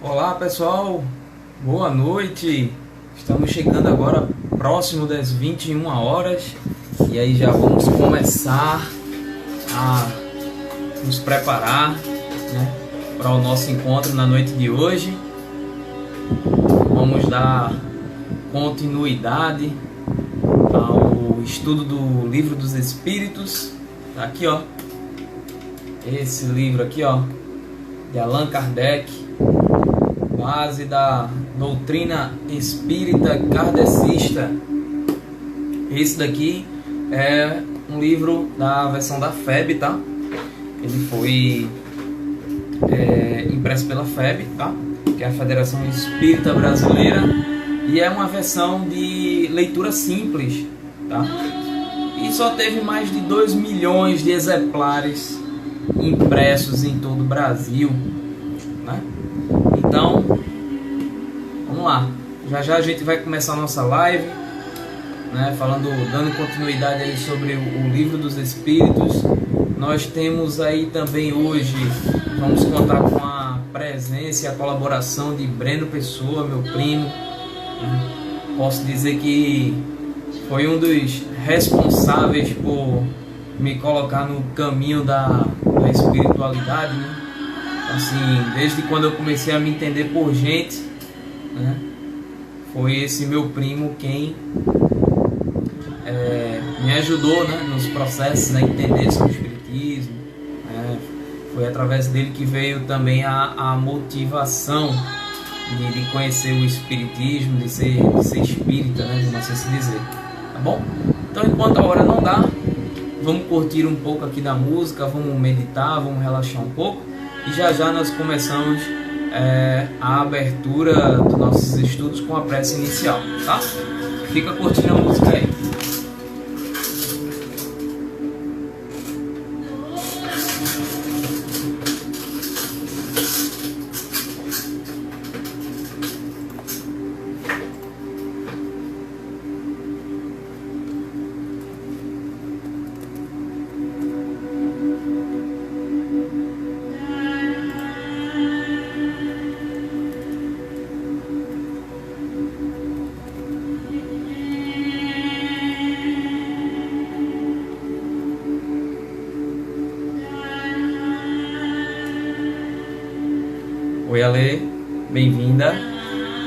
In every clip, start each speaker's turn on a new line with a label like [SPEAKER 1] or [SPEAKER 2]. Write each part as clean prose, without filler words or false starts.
[SPEAKER 1] Olá pessoal, boa noite. Estamos chegando agora próximo das 21 horas e aí já vamos começar a nos preparar, né, para o nosso encontro na noite de hoje. Vamos dar continuidade ao estudo do Livro dos Espíritos. Tá aqui, ó, esse livro aqui, ó, de Allan Kardec, base da doutrina espírita kardecista. Esse daqui é um livro da versão da FEB, tá? Ele foi impresso pela FEB, tá? Que é a Federação Espírita Brasileira, e é uma versão de leitura simples, tá? E só teve mais de 2 milhões de exemplares impressos em todo o Brasil, né? Então, vamos lá. Já a gente vai começar a nossa live, né, dando continuidade aí sobre o Livro dos Espíritos. Nós temos aí também hoje, vamos contar com a presença e a colaboração de Breno Pessoa, meu primo. Posso dizer que foi um dos responsáveis por me colocar no caminho da espiritualidade, né? Assim, desde quando eu comecei a me entender por gente, né, foi esse meu primo quem me ajudou, né, nos processos a entender sobre o espiritismo, né? Foi através dele que veio também a motivação de conhecer o espiritismo, de ser espírita, né, vamos assim dizer, tá bom? Então, enquanto a hora não dá, vamos curtir um pouco aqui da música, vamos meditar, vamos relaxar um pouco, e já nós começamos a abertura dos nossos estudos com a prece inicial, tá? Fica curtindo a música aí. Oi, Ale, bem-vinda,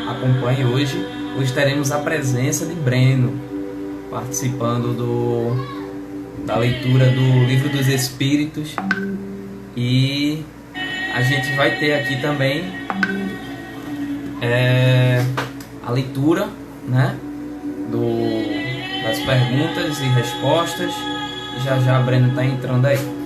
[SPEAKER 1] acompanhe hoje. Hoje teremos a presença de Breno, participando da leitura do Livro dos Espíritos, e a gente vai ter aqui também a leitura, né, das perguntas e respostas. Já Breno está entrando aí.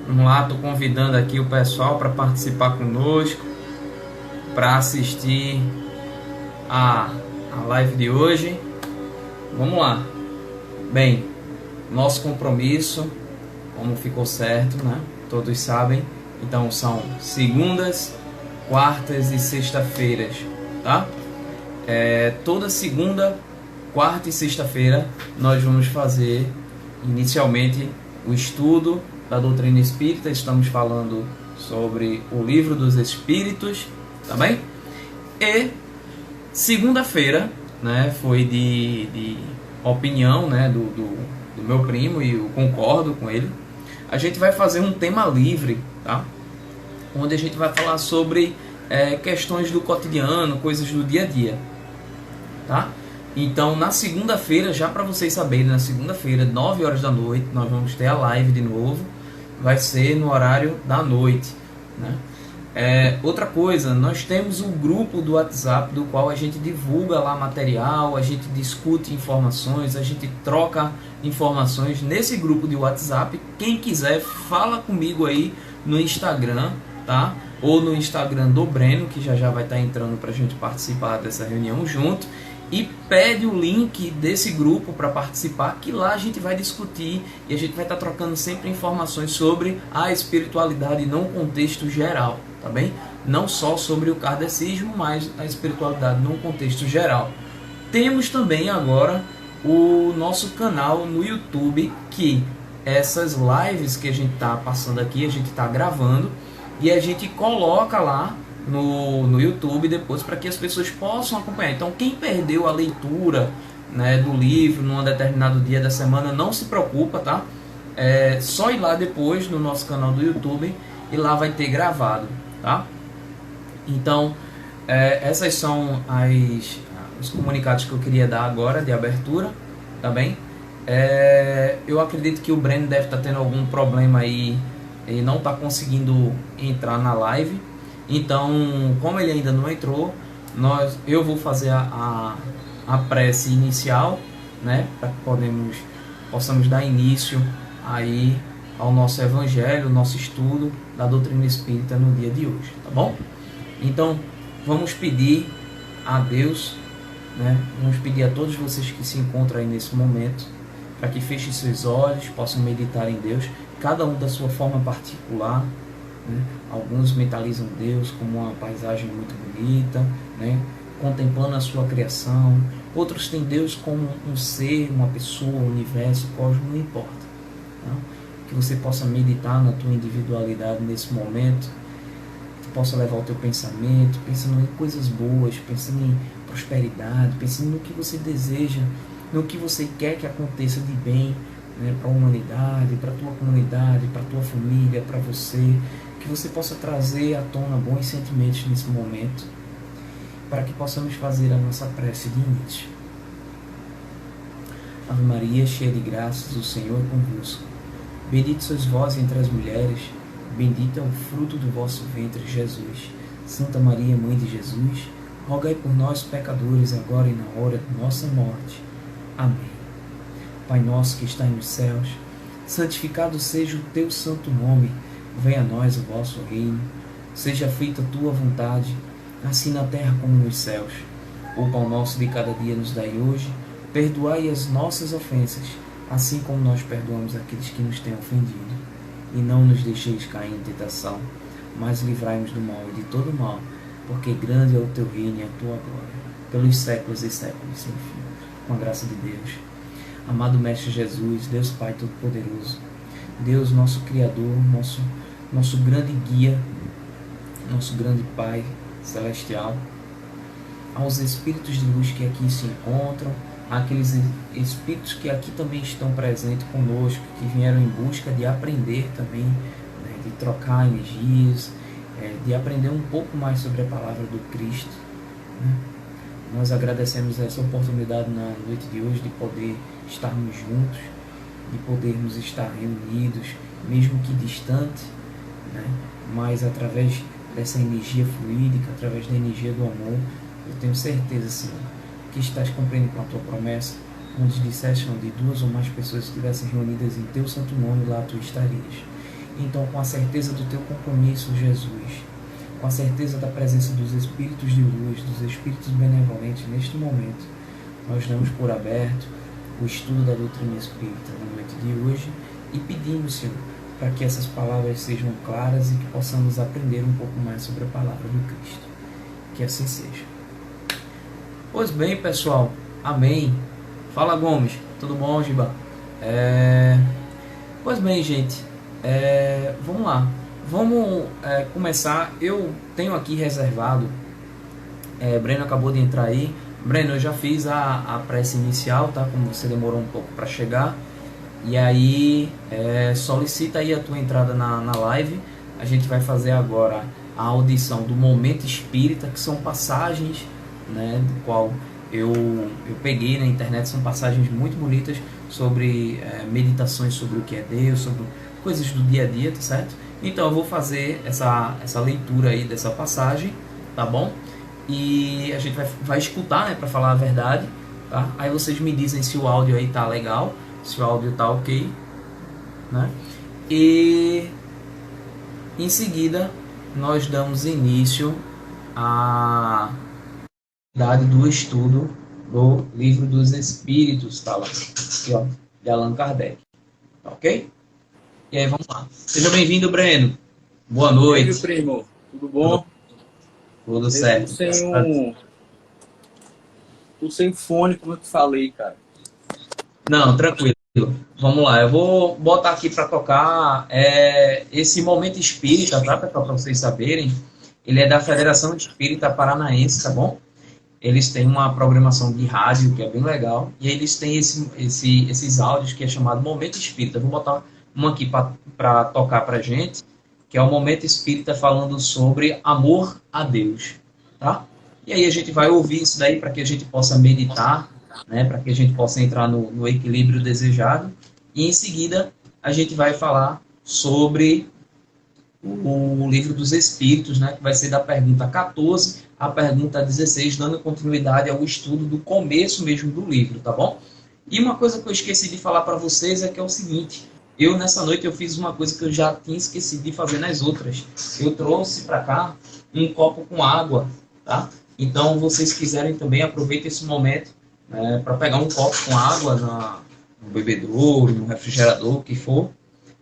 [SPEAKER 1] Vamos lá, estou convidando aqui o pessoal para participar conosco, para assistir a live de hoje. Vamos lá. Bem, nosso compromisso, como ficou certo, né? Todos sabem. Então são segundas, quartas e sexta-feiras, tá? Toda segunda, quarta e sexta-feira nós vamos fazer inicialmente o estudo da doutrina espírita. Estamos falando sobre o Livro dos Espíritos, tá bem? E segunda-feira, né, foi de opinião, né, do meu primo, e eu concordo com ele. A gente vai fazer um tema livre, tá? onde a gente vai falar sobre questões do cotidiano, coisas do dia a dia, tá? Então, na segunda-feira, já para vocês saberem, na segunda-feira, 9 horas da noite, nós vamos ter a live de novo. Vai ser no horário da noite, né? Outra coisa, nós temos um grupo do WhatsApp do qual a gente divulga lá material, a gente discute informações, a gente troca informações nesse grupo de WhatsApp. Quem quiser, fala comigo aí no Instagram, tá? Ou no Instagram do Breno, que já vai estar entrando para a gente participar dessa reunião junto. E pede o link desse grupo para participar, que lá a gente vai discutir e a gente vai estar trocando sempre informações sobre a espiritualidade num contexto geral, tá bem? Não só sobre o kardecismo, mas a espiritualidade num contexto geral. Temos também agora o nosso canal no YouTube, que essas lives que a gente está passando aqui, a gente está gravando e a gente coloca lá no YouTube depois para que as pessoas possam acompanhar. Então, quem perdeu a leitura, né, do livro num determinado dia da semana, não se preocupa, tá? É só ir lá depois no nosso canal do YouTube e lá vai ter gravado, tá? Então, essas são os comunicados que eu queria dar agora de abertura, tá bem? Eu acredito que o Breno deve estar tendo algum problema aí e não está conseguindo entrar na live. Então, como ele ainda não entrou, eu vou fazer a prece inicial, né, para que possamos dar início aí ao nosso evangelho, nosso estudo da doutrina espírita no dia de hoje, tá bom? Então, vamos pedir a Deus, né, vamos pedir a todos vocês que se encontram aí nesse momento, para que fechem seus olhos, possam meditar em Deus, cada um da sua forma particular, né? Alguns mentalizam Deus como uma paisagem muito bonita, né, contemplando a sua criação. Outros têm Deus como um ser, uma pessoa, um universo, cosmos, não importa, tá? Que você possa meditar na tua individualidade nesse momento, que possa levar o teu pensamento, pensando em coisas boas, pensando em prosperidade, pensando no que você deseja, no que você quer que aconteça de bem, né, para a humanidade, para a tua comunidade, para a tua família, para você. Que você possa trazer à tona bons sentimentos nesse momento, para que possamos fazer a nossa prece de início. Ave Maria, cheia de graças, o Senhor é convosco. Bendita sois vós entre as mulheres, bendito é o fruto do vosso ventre, Jesus. Santa Maria, Mãe de Jesus, rogai por nós, pecadores, agora e na hora de nossa morte. Amém. Pai nosso que está nos céus, santificado seja o teu santo nome. Venha a nós o vosso reino, seja feita a tua vontade, assim na terra como nos céus. O pão nosso de cada dia nos dai hoje, perdoai as nossas ofensas, assim como nós perdoamos aqueles que nos têm ofendido. E não nos deixeis cair em tentação, mas livrai-nos do mal e de todo mal, porque grande é o teu reino e a tua glória, pelos séculos e séculos sem fim. Com a graça de Deus. Amado Mestre Jesus, Deus Pai Todo-Poderoso, Deus nosso Criador, nosso grande guia, nosso grande Pai Celestial, aos espíritos de luz que aqui se encontram, àqueles espíritos que aqui também estão presentes conosco, que vieram em busca de aprender também, né, de trocar energias, de aprender um pouco mais sobre a palavra do Cristo, né? Nós agradecemos essa oportunidade na noite de hoje de poder estarmos juntos, de podermos estar reunidos, mesmo que distante, né? Mas através dessa energia fluídica, através da energia do amor, eu tenho certeza, Senhor, que estás cumprindo com a tua promessa, onde disseste onde 2 ou mais pessoas estivessem reunidas em teu santo nome, lá tu estarias. Então, com a certeza do teu compromisso, Jesus, com a certeza da presença dos espíritos de luz, dos espíritos benevolentes neste momento, nós damos por aberto o estudo da doutrina espírita na noite de hoje e pedimos, Senhor, para que essas palavras sejam claras e que possamos aprender um pouco mais sobre a palavra do Cristo. Que assim seja. Pois bem, pessoal, amém. Fala, Gomes, tudo bom, Giba? Pois bem, gente, vamos lá. Vamos começar. Eu tenho aqui reservado, Breno acabou de entrar aí. Breno, eu já fiz a prece inicial, tá? Como você demorou um pouco para chegar. E aí, solicita aí a tua entrada na live, a gente vai fazer agora a audição do Momento Espírita, que são passagens, né, do qual eu peguei na internet, são passagens muito bonitas sobre meditações sobre o que é Deus, sobre coisas do dia a dia, tá certo? Então eu vou fazer essa leitura aí dessa passagem, tá bom? E a gente vai escutar, né, para falar a verdade, tá? Aí vocês me dizem se o áudio aí tá legal, se o áudio tá ok, né? E em seguida nós damos início à atividade do estudo do Livro dos Espíritos, tá lá, aqui, ó, de Allan Kardec, tá ok? E aí vamos lá. Seja bem-vindo, Breno. Boa noite.
[SPEAKER 2] E aí, primo, tudo bom?
[SPEAKER 1] Tudo certo.
[SPEAKER 2] Tô sem fone, como eu te falei, cara.
[SPEAKER 1] Não, tranquilo. Vamos lá, eu vou botar aqui para tocar esse Momento Espírita, tá, pessoal, para vocês saberem. Ele é da Federação Espírita Paranaense, tá bom? Eles têm uma programação de rádio que é bem legal, e eles têm esses áudios que é chamado Momento Espírita. Vou botar um aqui para tocar para gente, que é o Momento Espírita falando sobre amor a Deus, tá? E aí a gente vai ouvir isso daí para que a gente possa meditar, né, para que a gente possa entrar no equilíbrio desejado. E em seguida a gente vai falar sobre o Livro dos Espíritos, né, que vai ser da pergunta 14 à pergunta 16, dando continuidade ao estudo do começo mesmo do livro, tá bom? E uma coisa que eu esqueci de falar para vocês é que é o seguinte: eu nessa noite eu fiz uma coisa que eu já tinha esquecido de fazer nas outras. Eu trouxe para cá um copo com água, tá? Então, vocês quiserem também, aproveitem esse momento, né, para pegar um copo com água no bebedouro, no refrigerador, o que for,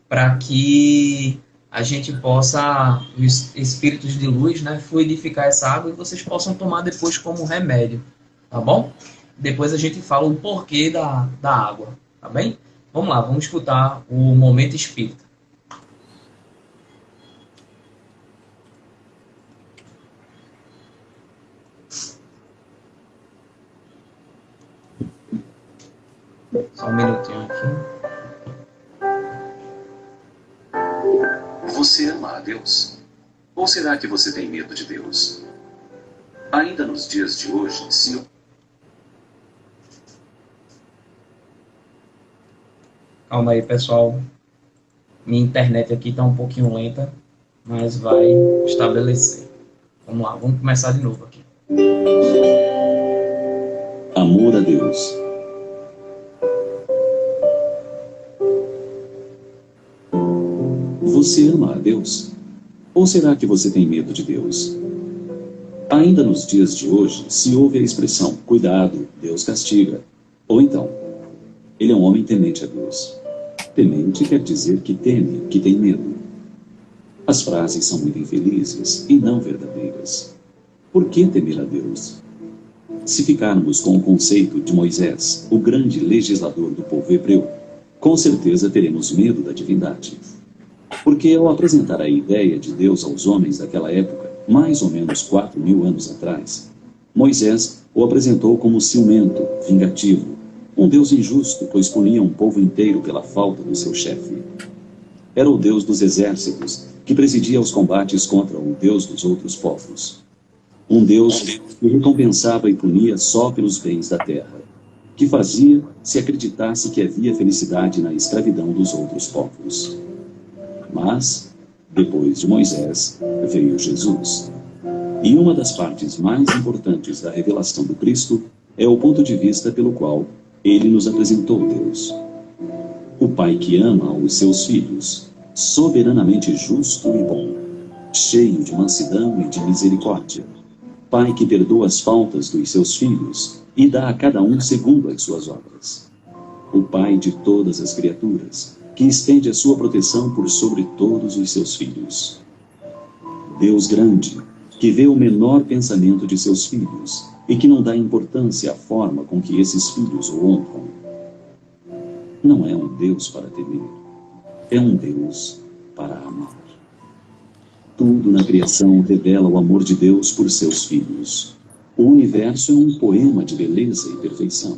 [SPEAKER 1] para que a gente possa, os espíritos de luz, né, fluidificar essa água e vocês possam tomar depois como remédio, tá bom? Depois a gente fala o porquê da água, tá bem? Vamos lá, vamos escutar o Momento Espírita. Só um minutinho aqui.
[SPEAKER 3] Você ama a Deus? Ou será que você tem medo de Deus? Ainda nos dias de hoje, se...
[SPEAKER 1] Calma aí, pessoal. Minha internet aqui está um pouquinho lenta, mas vai estabelecer. Vamos lá, vamos começar de novo aqui.
[SPEAKER 3] Amor a Deus. Você ama a Deus? Ou será que você tem medo de Deus? Ainda nos dias de hoje, se ouve a expressão, cuidado, Deus castiga. Ou então, ele é um homem temente a Deus. Temente quer dizer que teme, que tem medo. As frases são muito infelizes e não verdadeiras. Por que temer a Deus? Se ficarmos com o conceito de Moisés, o grande legislador do povo hebreu, com certeza teremos medo da divindade. Porque ao apresentar a ideia de Deus aos homens daquela época, mais ou menos 4.000 anos atrás, Moisés o apresentou como ciumento, vingativo, um Deus injusto, pois punia um povo inteiro pela falta do seu chefe. Era o Deus dos exércitos, que presidia os combates contra o Deus dos outros povos. Um Deus que recompensava e punia só pelos bens da terra, que fazia se acreditasse que havia felicidade na escravidão dos outros povos. Mas, depois de Moisés, veio Jesus. E uma das partes mais importantes da revelação do Cristo é o ponto de vista pelo qual ele nos apresentou Deus. O Pai que ama os seus filhos, soberanamente justo e bom, cheio de mansidão e de misericórdia. Pai que perdoa as faltas dos seus filhos e dá a cada um segundo as suas obras. O Pai de todas as criaturas, que estende a sua proteção por sobre todos os seus filhos. Deus grande, que vê o menor pensamento de seus filhos e que não dá importância à forma com que esses filhos o honram. Não é um Deus para temer, é um Deus para amar. Tudo na criação revela o amor de Deus por seus filhos. O universo é um poema de beleza e perfeição.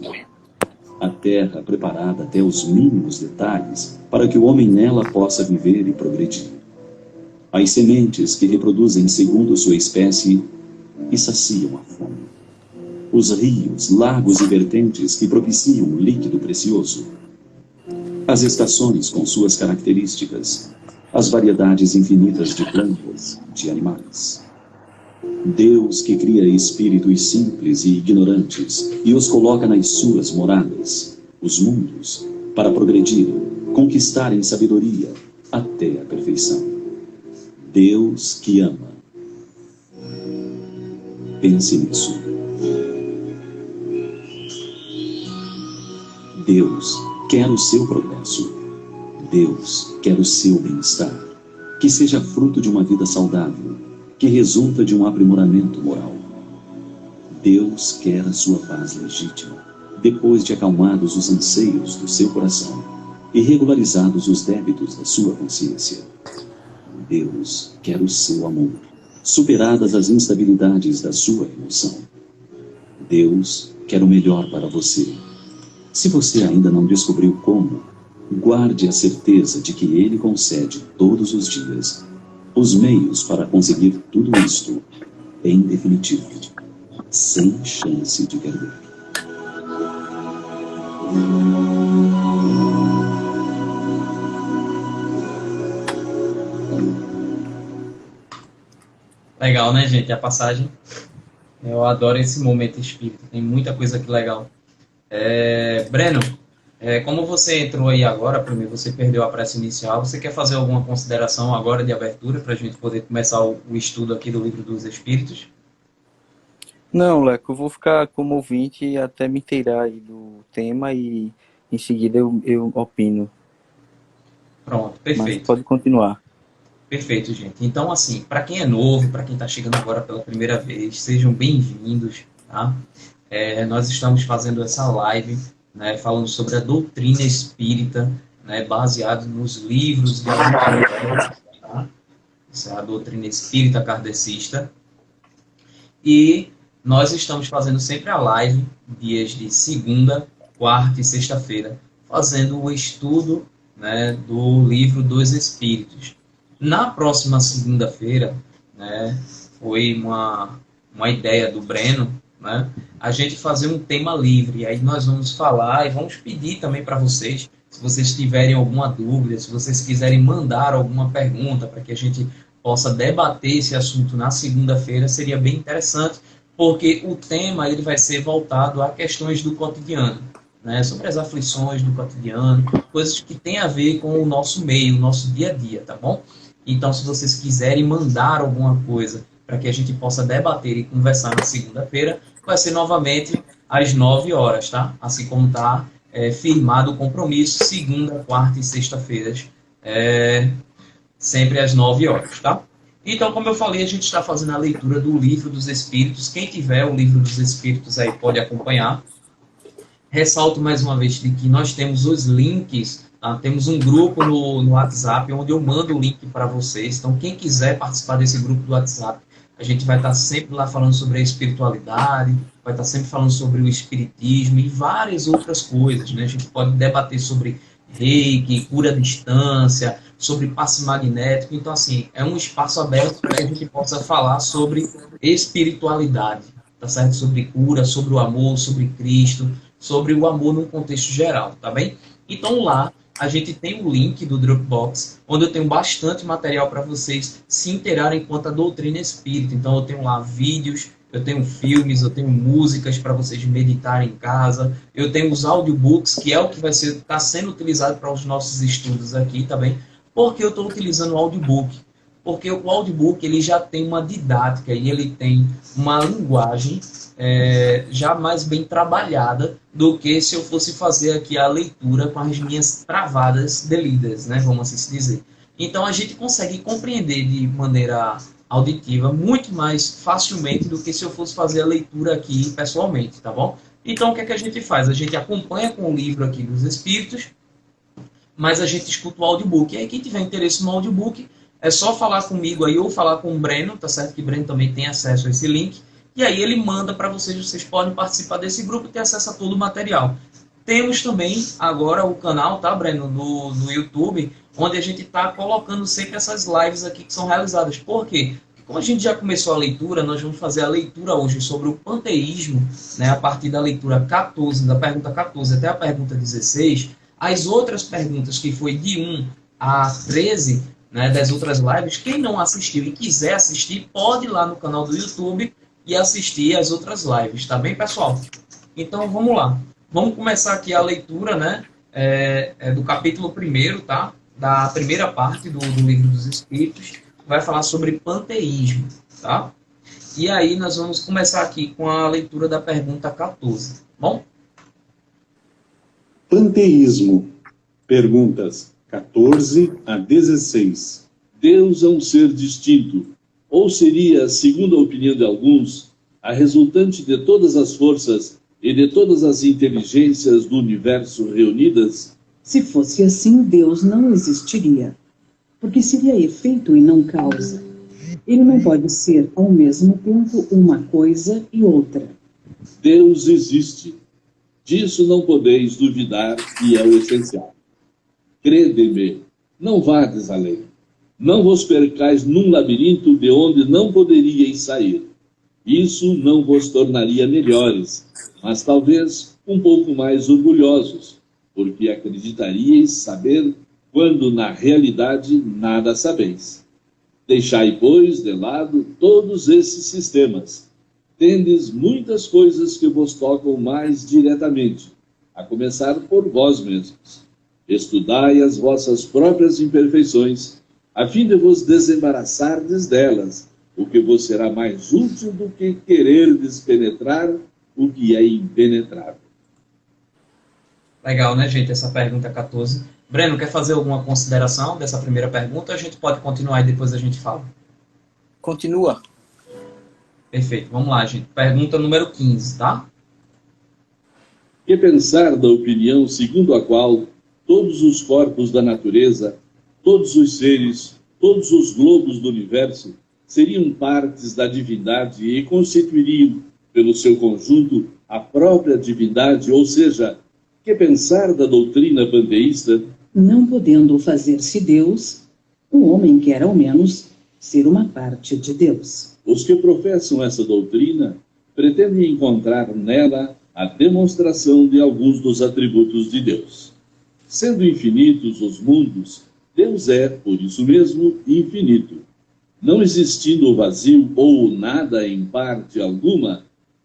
[SPEAKER 3] A terra preparada até os mínimos detalhes para que o homem nela possa viver e progredir. as sementes que reproduzem segundo sua espécie e saciam a fome, os rios, lagos e vertentes que propiciam o líquido precioso, as estações com suas características, as variedades infinitas de plantas, de animais. Deus que cria espíritos simples e ignorantes e os coloca nas suas moradas, os mundos, para progredirem, conquistarem sabedoria até a perfeição. Deus que ama. Pense nisso. Deus quer o seu progresso. Deus quer o seu bem-estar, que seja fruto de uma vida saudável, que resulta de um aprimoramento moral. Deus quer a sua paz legítima, depois de acalmados os anseios do seu coração e regularizados os débitos da sua consciência. Deus quer o seu amor, superadas as instabilidades da sua emoção. Deus quer o melhor para você. Se você ainda não descobriu como, guarde a certeza de que Ele concede todos os dias os meios para conseguir tudo isto, em definitivo, sem chance de perder.
[SPEAKER 1] Legal, né, gente? A passagem. Eu adoro esse momento espírita. Tem muita coisa aqui legal. Breno, como você entrou aí agora, primeiro você perdeu a prece inicial, você quer fazer alguma consideração agora de abertura para a gente poder começar o estudo aqui do Livro dos Espíritos?
[SPEAKER 2] Não, Leco, eu vou ficar como ouvinte até me inteirar aí do tema e em seguida eu opino.
[SPEAKER 1] Pronto, perfeito.
[SPEAKER 2] Mas pode continuar.
[SPEAKER 1] Perfeito, gente. Então, assim, para quem é novo, para quem está chegando agora pela primeira vez, sejam bem-vindos, tá? Nós estamos fazendo essa live, né, falando sobre a doutrina espírita, né, baseado nos livros de tá? Essa é a doutrina espírita kardecista. E nós estamos fazendo sempre a live, dias de segunda, quarta e sexta-feira, fazendo o estudo, né, do Livro dos Espíritos. Na próxima segunda-feira, né, foi uma ideia do Breno, né, a gente fazer um tema livre. E aí nós vamos falar e vamos pedir também para vocês, se vocês tiverem alguma dúvida, se vocês quiserem mandar alguma pergunta para que a gente possa debater esse assunto na segunda-feira, seria bem interessante, porque o tema ele vai ser voltado a questões do cotidiano, né, sobre as aflições do cotidiano, coisas que têm a ver com o nosso meio, o nosso dia a dia, tá bom? Então, se vocês quiserem mandar alguma coisa para que a gente possa debater e conversar na segunda-feira, vai ser novamente às 9 horas, tá? Assim como está firmado o compromisso, segunda, quarta e sexta-feiras, sempre às 9 horas, tá? Então, como eu falei, a gente está fazendo a leitura do Livro dos Espíritos. Quem tiver o Livro dos Espíritos aí pode acompanhar. Ressalto mais uma vez de que nós temos os links, tá? Temos um grupo no WhatsApp onde eu mando o link para vocês. Então, quem quiser participar desse grupo do WhatsApp, a gente vai estar sempre lá falando sobre a espiritualidade, vai estar sempre falando sobre o espiritismo e várias outras coisas, né? A gente pode debater sobre reiki, cura à distância, sobre passe magnético. Então, assim, é um espaço aberto para que a gente possa falar sobre espiritualidade, tá certo? Sobre cura, sobre o amor, sobre Cristo, sobre o amor num contexto geral, tá bem? Então, lá a gente tem o link do Dropbox, onde eu tenho bastante material para vocês se inteirarem quanto à doutrina espírita. Então, eu tenho lá vídeos, eu tenho filmes, eu tenho músicas para vocês meditarem em casa, eu tenho os audiobooks, que é o que vai estar sendo utilizado para os nossos estudos aqui, tá bem? Por que eu estou utilizando o audiobook? Porque o audiobook ele já tem uma didática e ele tem uma linguagem já mais bem trabalhada do que se eu fosse fazer aqui a leitura com as minhas travadas de lidas, né? Vamos assim dizer. Então a gente consegue compreender de maneira auditiva muito mais facilmente do que se eu fosse fazer a leitura aqui pessoalmente, tá bom? Então o que é que a gente faz? A gente acompanha com o livro aqui dos Espíritos, mas a gente escuta o audiobook. E aí quem tiver interesse no audiobook, é só falar comigo aí ou falar com o Breno, tá certo? Que o Breno também tem acesso a esse link. E aí ele manda para vocês, vocês podem participar desse grupo e ter acesso a todo o material. Temos também agora o canal, tá, Breno, no YouTube, onde a gente está colocando sempre essas lives aqui que são realizadas. Por quê? Porque como a gente já começou a leitura, nós vamos fazer a leitura hoje sobre o panteísmo, né, a partir da leitura 14, da pergunta 14 até a pergunta 16. As outras perguntas, que foi de 1 a 13, né, das outras lives, quem não assistiu e quiser assistir, pode ir lá no canal do YouTube e assistir as outras lives, tá bem, pessoal? Então, vamos lá. Vamos começar aqui a leitura, né, do capítulo 1º, tá? Da primeira parte do Livro dos Espíritos, vai falar sobre panteísmo, tá? E aí nós vamos começar aqui com a leitura da pergunta 14, bom?
[SPEAKER 4] Panteísmo. Perguntas 14 a 16. Deus é um ser distinto, ou seria, segundo a opinião de alguns, a resultante de todas as forças e de todas as inteligências do universo reunidas?
[SPEAKER 5] Se fosse assim, Deus não existiria, porque seria efeito e não causa. Ele não pode ser, ao mesmo tempo, uma coisa e outra.
[SPEAKER 4] Deus existe. Disso não podeis duvidar, e é o essencial. Crede-me, não vades além. Não vos percais num labirinto de onde não poderíeis sair. Isso não vos tornaria melhores, mas talvez um pouco mais orgulhosos, porque acreditaríeis saber quando na realidade nada sabeis. Deixai, pois, de lado todos esses sistemas. Tendes muitas coisas que vos tocam mais diretamente, a começar por vós mesmos. Estudai as vossas próprias imperfeições, a fim de vos desembaraçardes delas, o que vos será mais útil do que quererdes penetrar o que é impenetrável.
[SPEAKER 1] Legal, né, gente, essa pergunta 14. Breno, quer fazer alguma consideração dessa primeira pergunta? Ou a gente pode continuar e depois a gente fala?
[SPEAKER 2] Continua.
[SPEAKER 1] Perfeito, vamos lá, gente. Pergunta número 15, tá?
[SPEAKER 4] Que pensar da opinião segundo a qual todos os corpos da natureza, todos os seres, todos os globos do universo seriam partes da divindade e constituiriam, pelo seu conjunto, a própria divindade, ou seja, que pensar da doutrina panteísta?
[SPEAKER 5] Não podendo fazer-se Deus, o homem quer, ao menos, ser uma parte de Deus.
[SPEAKER 4] Os que professam essa doutrina pretendem encontrar nela a demonstração de alguns dos atributos de Deus. Sendo infinitos os mundos, Deus é, por isso mesmo, infinito. Não existindo o vazio ou o nada em parte alguma,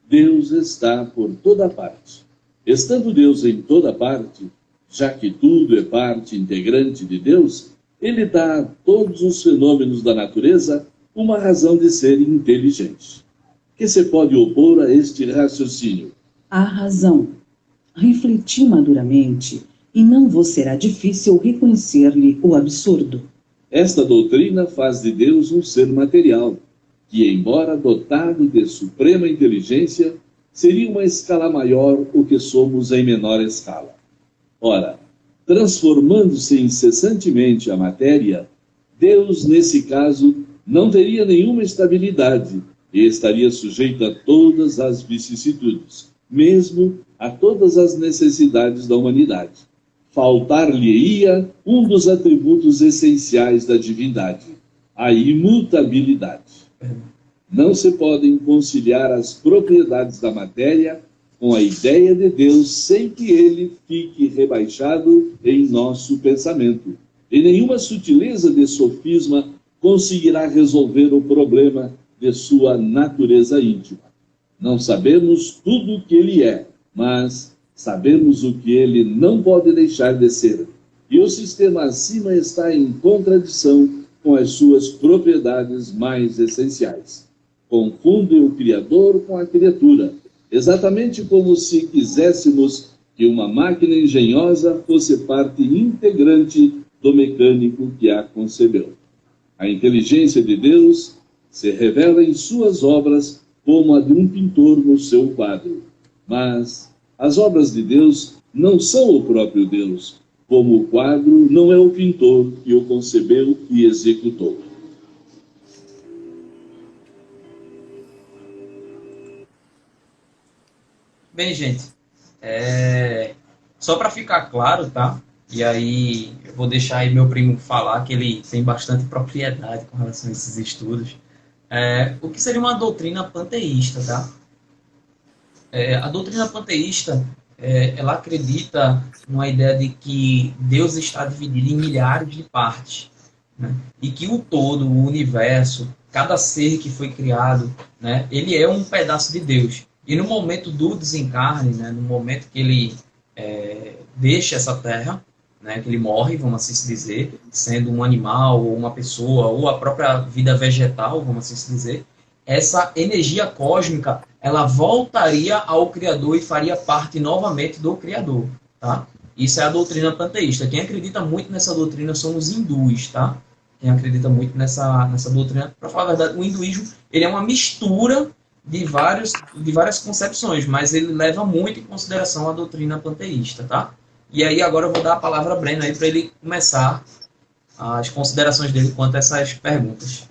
[SPEAKER 4] Deus está por toda parte. Estando Deus em toda parte, já que tudo é parte integrante de Deus, ele dá a todos os fenômenos da natureza uma razão de ser inteligente. Que se pode opor a este raciocínio?
[SPEAKER 5] A razão. Refleti maduramente, e não vos será difícil reconhecer-lhe o absurdo.
[SPEAKER 4] Esta doutrina faz de Deus um ser material, que, embora dotado de suprema inteligência, seria uma escala maior o que somos em menor escala. Ora, transformando-se incessantemente a matéria, Deus, nesse caso, não teria nenhuma estabilidade e estaria sujeito a todas as vicissitudes, mesmo a todas as necessidades da humanidade. Faltar-lhe-ia um dos atributos essenciais da divindade, a imutabilidade. Não se podem conciliar as propriedades da matéria com a ideia de Deus sem que ele fique rebaixado em nosso pensamento. E nenhuma sutileza de sofisma conseguirá resolver o problema de sua natureza íntima. Não sabemos tudo o que ele é, mas sabemos o que ele não pode deixar de ser. E o sistema acima está em contradição com as suas propriedades mais essenciais. Confunde o Criador com a criatura, exatamente como se quiséssemos que uma máquina engenhosa fosse parte integrante do mecânico que a concebeu. A inteligência de Deus se revela em suas obras como a de um pintor no seu quadro. Mas as obras de Deus não são o próprio Deus, como o quadro não é o pintor que o concebeu e executou.
[SPEAKER 1] Bem, gente, só para ficar claro, tá? E aí eu vou deixar aí meu primo falar, que ele tem bastante propriedade com relação a esses estudos. O que seria uma doutrina panteísta, tá? A doutrina panteísta, ela acredita numa ideia de que Deus está dividido em milhares de partes, né? E que o todo, o universo, cada ser que foi criado, né, ele é um pedaço de Deus. E no momento do desencarne, né, no momento que ele deixa essa terra, né, que ele morre, vamos assim se dizer, sendo um animal, ou uma pessoa, ou a própria vida vegetal, vamos assim se dizer, essa energia cósmica, ela voltaria ao Criador e faria parte novamente do Criador, tá? Isso é a doutrina panteísta. Quem acredita muito nessa doutrina são os hindus, tá? Quem acredita muito nessa doutrina, para falar a verdade, o hinduísmo, ele é uma mistura de várias concepções, mas ele leva muito em consideração a doutrina panteísta, tá? E aí agora eu vou dar a palavra a Breno aí para ele começar as considerações dele quanto a essas perguntas.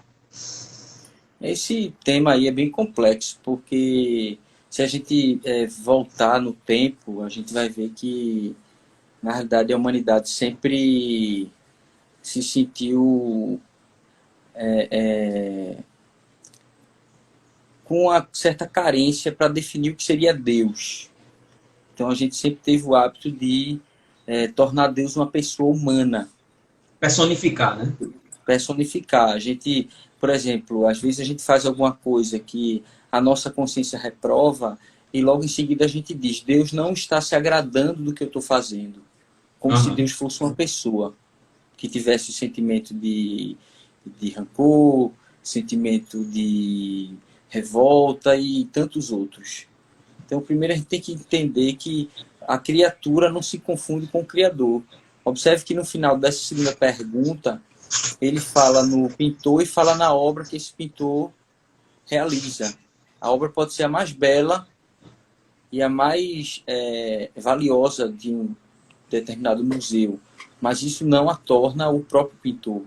[SPEAKER 2] Esse tema aí é bem complexo, porque se a gente voltar no tempo, a gente vai ver que, na realidade, a humanidade sempre se sentiu com uma certa carência para definir o que seria Deus. Então a gente sempre teve o hábito de tornar Deus uma pessoa humana.
[SPEAKER 1] Personificar, né?
[SPEAKER 2] Personificar. A gente, por exemplo, às vezes a gente faz alguma coisa que a nossa consciência reprova e logo em seguida a gente diz, Deus não está se agradando do que eu estou fazendo. Como se Deus fosse uma pessoa que tivesse o sentimento de rancor, sentimento de revolta e tantos outros. Então, primeiro a gente tem que entender que a criatura não se confunde com o Criador. Observe que no final dessa segunda pergunta, ele fala no pintor e fala na obra que esse pintor realiza. A obra pode ser a mais bela e a mais valiosa de um determinado museu, mas isso não a torna o próprio pintor.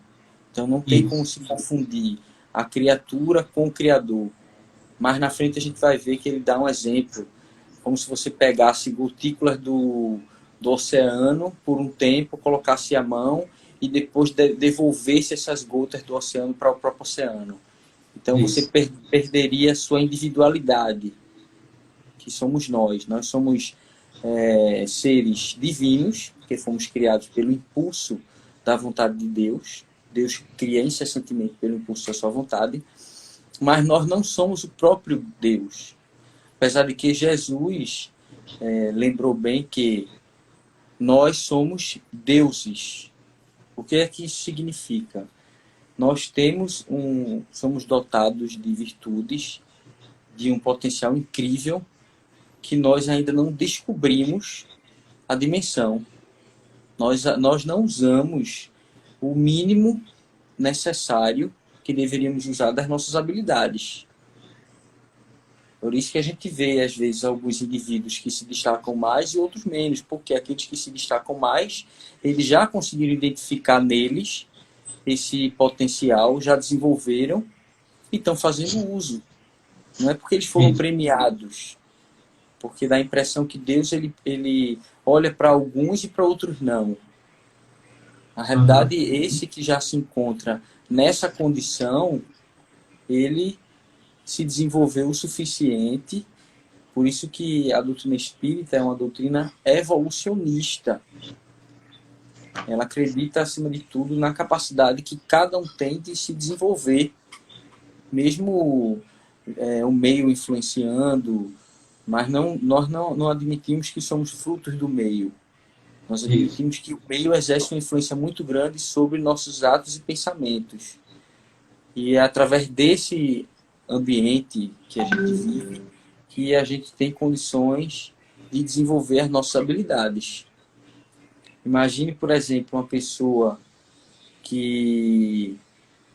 [SPEAKER 2] Então não tem como se confundir a criatura com o Criador. Mas na frente a gente vai ver que ele dá um exemplo, como se você pegasse gotículas do oceano por um tempo, colocasse a mão e depois devolvesse essas gotas do oceano para o próprio oceano. Então você perderia a sua individualidade, que somos nós. Nós somos seres divinos, porque fomos criados pelo impulso da vontade de Deus. Deus cria incessantemente pelo impulso da sua vontade, mas nós não somos o próprio Deus. Apesar de que Jesus lembrou bem que nós somos deuses. O que é que isso significa? Nós somos dotados de virtudes, de um potencial incrível, que nós ainda não descobrimos a dimensão. Nós não usamos o mínimo necessário que deveríamos usar das nossas habilidades. Por isso que a gente vê, às vezes, alguns indivíduos que se destacam mais e outros menos, porque aqueles que se destacam mais, eles já conseguiram identificar neles esse potencial, já desenvolveram e estão fazendo uso. Não é porque eles foram premiados, porque dá a impressão que Deus ele olha para alguns e para outros não. Na realidade, esse que já se encontra nessa condição, ele se desenvolveu o suficiente. Por isso que a doutrina espírita é uma doutrina evolucionista. Ela acredita, acima de tudo, na capacidade que cada um tem de se desenvolver. Mesmo o meio influenciando, mas nós não admitimos que somos frutos do meio. Nós admitimos que o meio exerce uma influência muito grande sobre nossos atos e pensamentos. E é através desse ambiente que a gente vive que a gente tem condições de desenvolver as nossas habilidades. Imagine, por exemplo, uma pessoa que,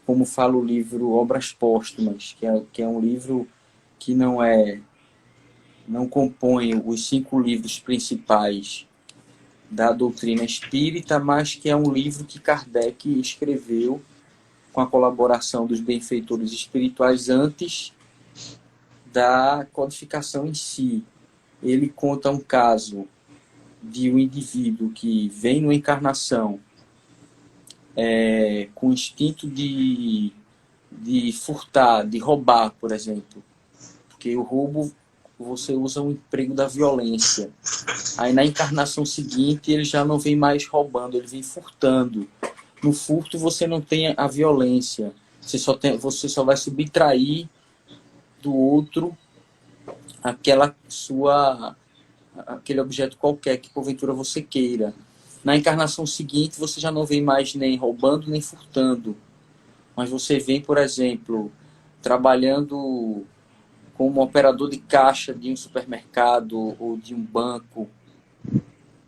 [SPEAKER 2] como fala o livro Obras Póstumas, que é um livro que não compõe os 5 livros principais da doutrina espírita, mas que é um livro que Kardec escreveu com a colaboração dos benfeitores espirituais antes da codificação em si. Ele conta um caso de um indivíduo que vem numa encarnação com instinto de furtar, de roubar, por exemplo. Porque o roubo, você usa o emprego da violência. Aí na encarnação seguinte ele já não vem mais roubando, ele vem furtando. No furto você não tem a violência. Você só vai subtrair do outro aquele objeto qualquer que porventura você queira. Na encarnação seguinte você já não vem mais nem roubando nem furtando, mas você vem, por exemplo, trabalhando como operador de caixa de um supermercado ou de um banco,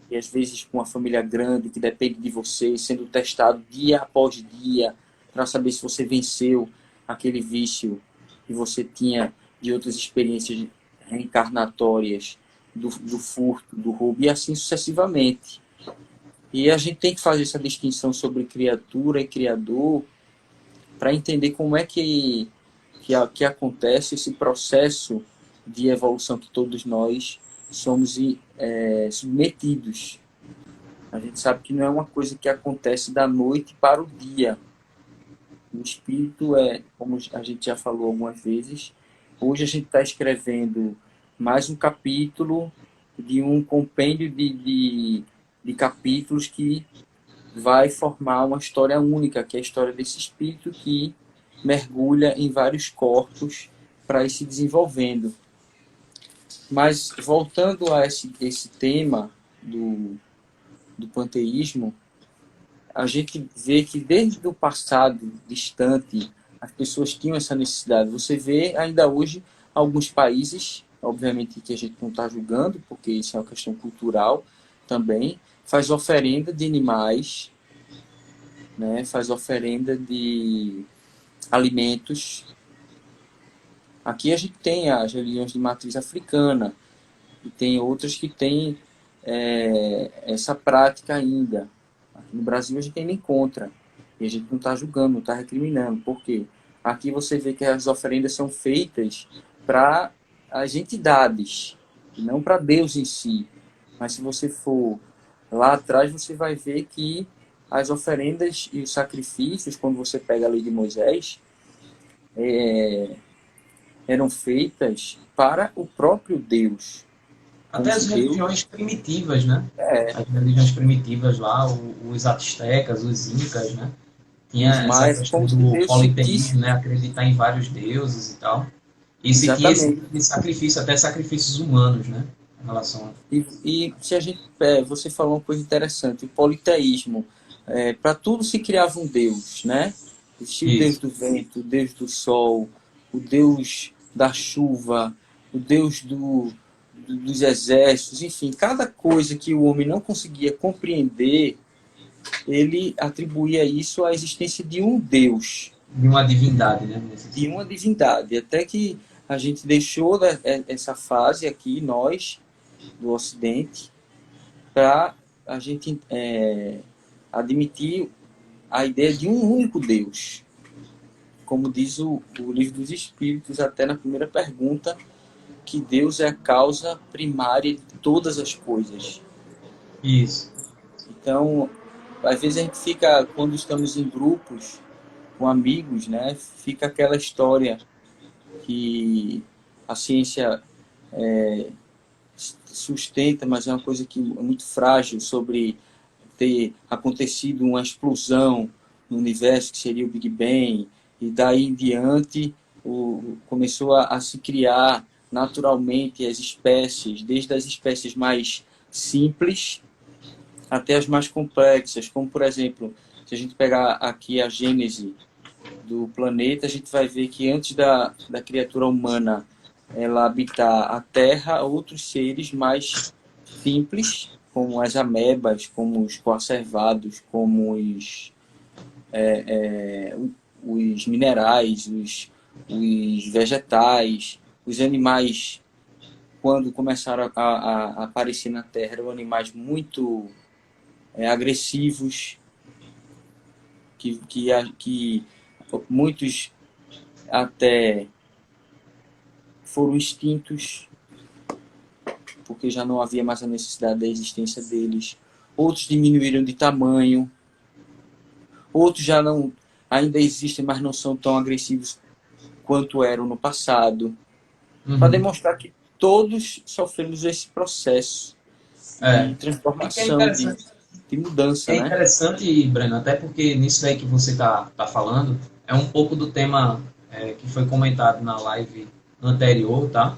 [SPEAKER 2] e às vezes com uma família grande que depende de você, sendo testado dia após dia para saber se você venceu aquele vício que você tinha de outras experiências reencarnatórias, do furto, do roubo, e assim sucessivamente. E a gente tem que fazer essa distinção sobre criatura e criador para entender como é que acontece esse processo de evolução que todos nós somos submetidos. A gente sabe que não é uma coisa que acontece da noite para o dia. O espírito como a gente já falou algumas vezes, hoje a gente está escrevendo mais um capítulo de um compêndio de capítulos que vai formar uma história única, que é a história desse espírito que mergulha em vários corpos para ir se desenvolvendo. Mas, voltando a esse tema do panteísmo, a gente vê que desde o passado distante as pessoas tinham essa necessidade. Você vê ainda hoje alguns países, obviamente que a gente não está julgando, porque isso é uma questão cultural também, faz oferenda de animais, né? Faz oferenda de alimentos. Aqui a gente tem as religiões de matriz africana, e tem outras que têm essa prática ainda. Aqui no Brasil a gente ainda encontra, e a gente não está julgando, não está recriminando. Por quê? Aqui você vê que as oferendas são feitas para as entidades, e não para Deus em si. Mas se você for lá atrás, você vai ver que as oferendas e os sacrifícios, quando você pega a lei de Moisés, eram feitas para o próprio Deus.
[SPEAKER 1] Até as religiões primitivas, né? As religiões primitivas lá, os aztecas, os incas, né? Tinha essa questão do politeísmo, né? Acreditar em vários deuses e tal. E se tinha esse sacrifício, até sacrifícios humanos, né? Em relação a...
[SPEAKER 2] E se a gente... você falou uma coisa interessante, o politeísmo. Para tudo se criava um deus, né? Existia o deus do vento, o deus do sol, o deus da chuva, o deus dos exércitos, enfim, cada coisa que o homem não conseguia compreender, ele atribuía isso à existência de um Deus.
[SPEAKER 1] De uma divindade, né?
[SPEAKER 2] De uma divindade. Até que a gente deixou essa fase aqui, nós, do Ocidente, para a gente admitir a ideia de um único Deus. Como diz o Livro dos Espíritos, até na primeira pergunta, que Deus é a causa primária de todas as coisas.
[SPEAKER 1] Isso.
[SPEAKER 2] Então, às vezes a gente fica, quando estamos em grupos, com amigos, né, fica aquela história que a ciência sustenta, mas é uma coisa que é muito frágil, sobre ter acontecido uma explosão no universo, que seria o Big Bang, e daí em diante começou a se criar naturalmente as espécies, desde as espécies mais simples até as mais complexas, como por exemplo, se a gente pegar aqui a gênese do planeta, a gente vai ver que antes da criatura humana ela habitar a Terra, outros seres mais simples, como as amebas, como os coacervados, como os minerais, os vegetais, os animais, quando começaram a aparecer na Terra, eram animais muito agressivos, que muitos até foram extintos porque já não havia mais a necessidade da existência deles. Outros diminuíram de tamanho. Outros já não, ainda existem, mas não são tão agressivos quanto eram no passado. Para demonstrar que todos sofremos esse processo de transformação, de mudança.
[SPEAKER 1] É interessante, Breno, até porque nisso daí que você tá falando, é um pouco do tema que foi comentado na live anterior, tá?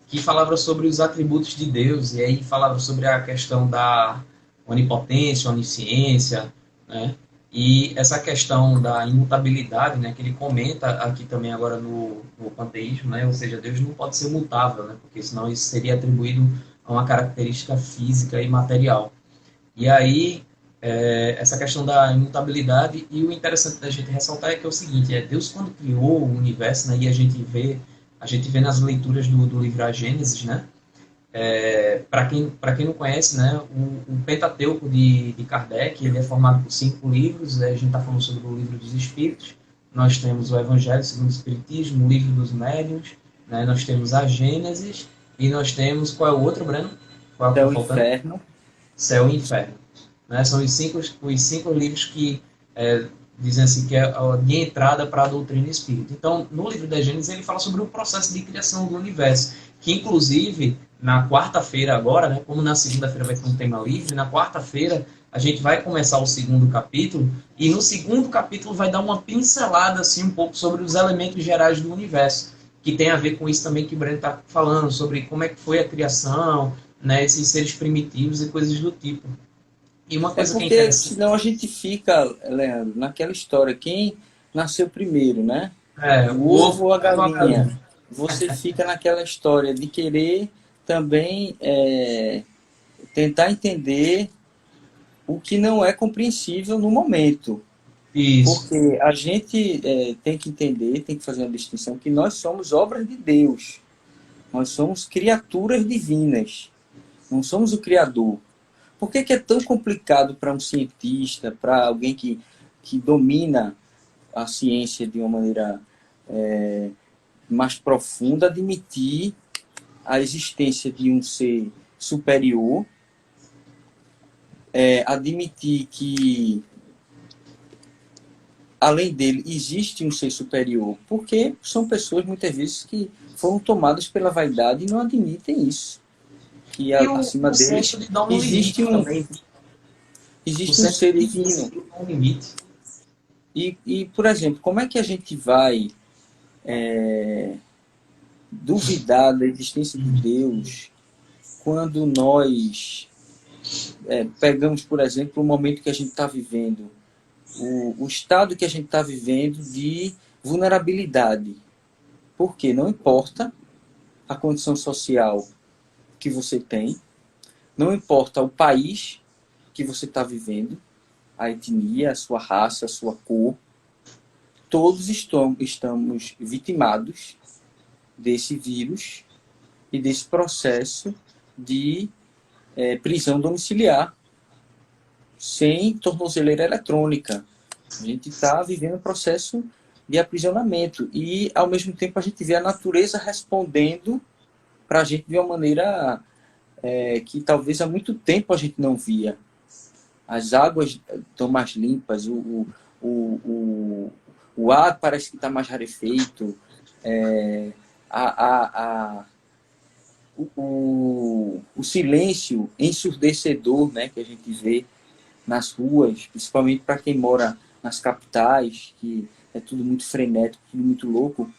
[SPEAKER 1] Que falava sobre os atributos de Deus, e aí falava sobre a questão da onipotência, onisciência, né? E essa questão da imutabilidade, né, que ele comenta aqui também agora no panteísmo, né? Ou seja, Deus não pode ser mutável, né? Porque senão isso seria atribuído a uma característica física e material. E aí, essa questão da imutabilidade, e o interessante da gente ressaltar é que é o seguinte, Deus quando criou o universo, né, e a gente vê nas leituras do livro A Gênesis, né, para quem não conhece, né, o Pentateuco de Kardec, ele é formado por 5 livros, a gente está falando sobre o livro dos Espíritos, nós temos o Evangelho segundo o Espiritismo, o livro dos Médiuns, né, nós temos a Gênesis, e nós temos, qual é o outro, Breno? Qual é o
[SPEAKER 2] Céu e Inferno.
[SPEAKER 1] Céu e Inferno. Né? São os cinco livros que dizem assim, que é de entrada para a doutrina espírita. Então, no livro da Gênesis, ele fala sobre o processo de criação do universo, que inclusive, na quarta-feira agora, né, como na segunda-feira vai ter um tema livre, na quarta-feira a gente vai começar o segundo capítulo, e no segundo capítulo vai dar uma pincelada assim, um pouco sobre os elementos gerais do universo, que tem a ver com isso também que o Breno está falando, sobre como é que foi a criação, né, esses seres primitivos e coisas do tipo. E uma coisa
[SPEAKER 2] porque
[SPEAKER 1] que é interessante...
[SPEAKER 2] senão a gente fica, Leandro, naquela história, quem nasceu primeiro, né? O ovo ou a galinha. Você fica naquela história de querer também tentar entender o que não é compreensível no momento.
[SPEAKER 1] Isso.
[SPEAKER 2] Porque a gente tem que entender, tem que fazer uma distinção, que nós somos obras de Deus. Nós somos criaturas divinas. Não somos o Criador. Por que é tão complicado para um cientista, para alguém que domina a ciência de uma maneira mais profunda, admitir a existência de um ser superior, admitir que, além dele, existe um ser superior? Porque são pessoas, muitas vezes, que foram tomadas pela vaidade e não admitem isso. Que acima deles existe um ser divino. E, por exemplo, como é que a gente vai duvidar da existência de Deus quando nós pegamos, por exemplo, o momento que a gente está vivendo, o estado que a gente está vivendo de vulnerabilidade? Porque não importa a condição social que você tem, não importa o país que você está vivendo, a etnia, a sua raça, a sua cor, todos estamos vitimados desse vírus e desse processo de prisão domiciliar sem tornozeleira eletrônica. A gente está vivendo um processo de aprisionamento e, ao mesmo tempo, a gente vê a natureza respondendo para a gente de uma maneira que talvez há muito tempo a gente não via. As águas estão mais limpas, o ar parece que está mais rarefeito, o silêncio ensurdecedor, né, que a gente vê nas ruas, principalmente para quem mora nas capitais, que é tudo muito frenético, tudo muito louco,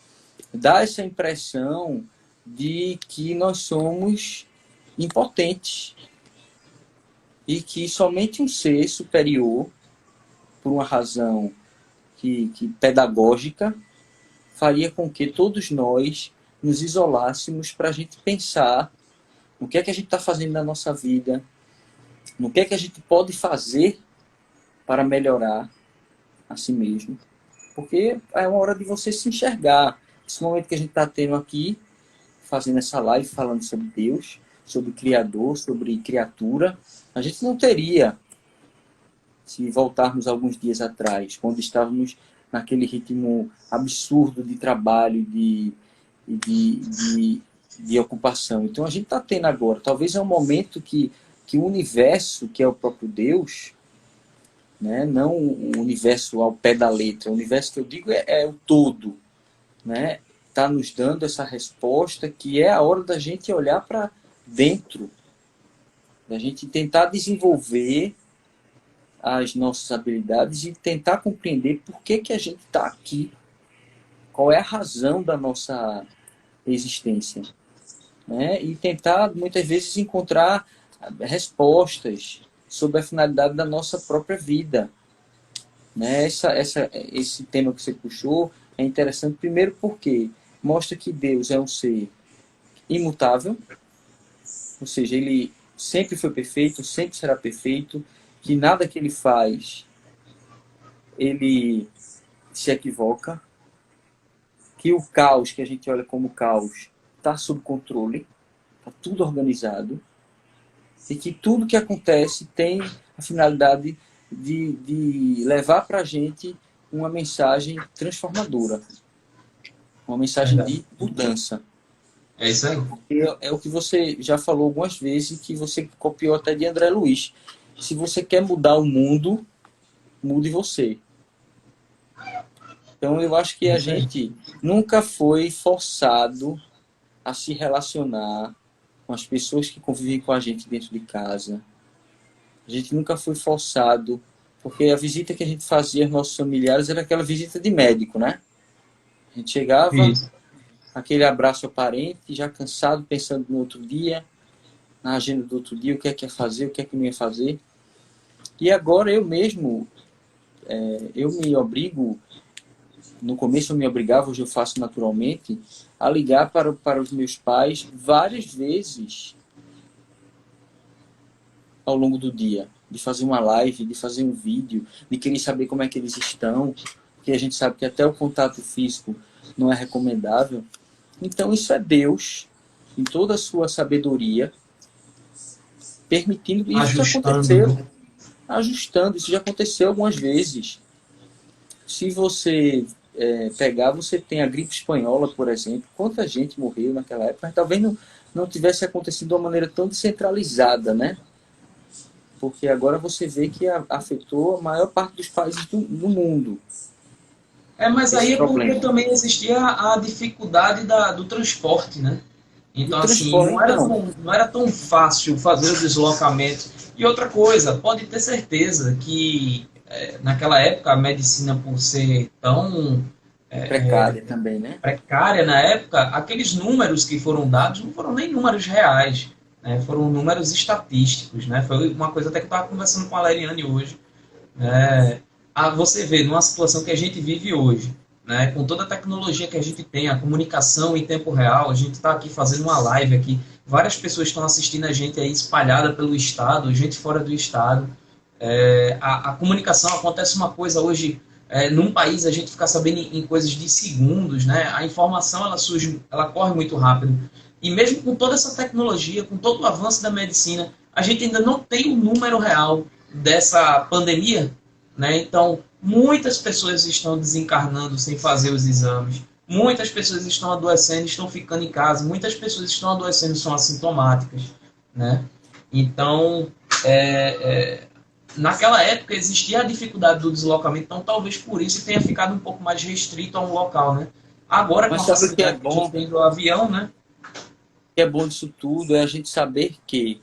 [SPEAKER 2] dá essa impressão de que nós somos impotentes e que somente um ser superior, por uma razão que pedagógica, faria com que todos nós nos isolássemos para a gente pensar no que é que a gente está fazendo na nossa vida, no que é que a gente pode fazer para melhorar a si mesmo. Porque é uma hora de você se enxergar. Esse momento que a gente está tendo aqui, fazendo essa live, falando sobre Deus, sobre Criador, sobre criatura, a gente não teria, se voltarmos alguns dias atrás, quando estávamos naquele ritmo absurdo de trabalho, de de ocupação. Então a gente está tendo agora, talvez é um momento que o universo, que é o próprio Deus, né, não o universo ao pé da letra, o universo que eu digo é o todo, né, está nos dando essa resposta que é a hora da gente olhar para dentro, da gente tentar desenvolver as nossas habilidades e tentar compreender por que a gente está aqui, qual é a razão da nossa existência, né? E tentar, muitas vezes, encontrar respostas sobre a finalidade da nossa própria vida, né? Esse tema que você puxou é interessante, primeiro porque mostra que Deus é um ser imutável, ou seja, ele sempre foi perfeito, sempre será perfeito, que nada que ele faz, ele se equivoca, que o caos, que a gente olha como caos, está sob controle, está tudo organizado, e que tudo que acontece tem a finalidade de levar para a gente uma mensagem transformadora, uma mensagem de mudança.
[SPEAKER 1] É isso aí.
[SPEAKER 2] É o que você já falou algumas vezes, que você copiou até de André Luiz. Se você quer mudar o mundo, mude você. Então eu acho que a gente nunca foi forçado a se relacionar com as pessoas que convivem com a gente dentro de casa. A gente nunca foi forçado, porque a visita que a gente fazia aos nossos familiares era aquela visita de médico, né? A gente chegava, aquele abraço aparente, já cansado, pensando no outro dia, na agenda do outro dia, o que é que ia fazer, o que é que não ia fazer. E agora eu mesmo, eu me obrigo, no começo eu me obrigava, hoje eu faço naturalmente, a ligar para os meus pais várias vezes ao longo do dia, de fazer uma live, de fazer um vídeo, de querer saber como é que eles estão, porque a gente sabe que até o contato físico não é recomendável. Então isso é Deus, em toda a sua sabedoria, permitindo isso. Ajustando, isso já aconteceu algumas vezes. Se você pegar, você tem a gripe espanhola, por exemplo, quanta gente morreu naquela época, mas talvez não tivesse acontecido de uma maneira tão descentralizada, né? Porque agora você vê que afetou a maior parte dos países do mundo.
[SPEAKER 1] Mas aí é porque também existia a dificuldade do transporte, né? Então, assim, não era tão fácil fazer o deslocamento. E outra coisa, pode ter certeza que naquela época a medicina, por ser tão
[SPEAKER 2] precária também, né?
[SPEAKER 1] Precária na época, aqueles números que foram dados não foram nem números reais, né? Foram números estatísticos, né? Foi uma coisa até que eu estava conversando com a Leriane hoje. Você vê, numa situação que a gente vive hoje, né, com toda a tecnologia que a gente tem, a comunicação em tempo real, a gente está aqui fazendo uma live aqui, várias pessoas estão assistindo a gente aí espalhada pelo estado, gente fora do estado. A comunicação, acontece uma coisa hoje, num país a gente fica sabendo em coisas de segundos, né? A informação ela corre muito rápido. E mesmo com toda essa tecnologia, com todo o avanço da medicina, a gente ainda não tem o número real dessa pandemia, né? Então, muitas pessoas estão desencarnando sem fazer os exames. Muitas pessoas estão adoecendo, estão ficando em casa. Muitas pessoas estão adoecendo, são assintomáticas, né? Então, naquela época existia a dificuldade do deslocamento, então talvez por isso tenha ficado um pouco mais restrito a um local, né? Agora, com a facilidade que a gente tem do avião, né?
[SPEAKER 2] O que é bom disso tudo é a gente saber que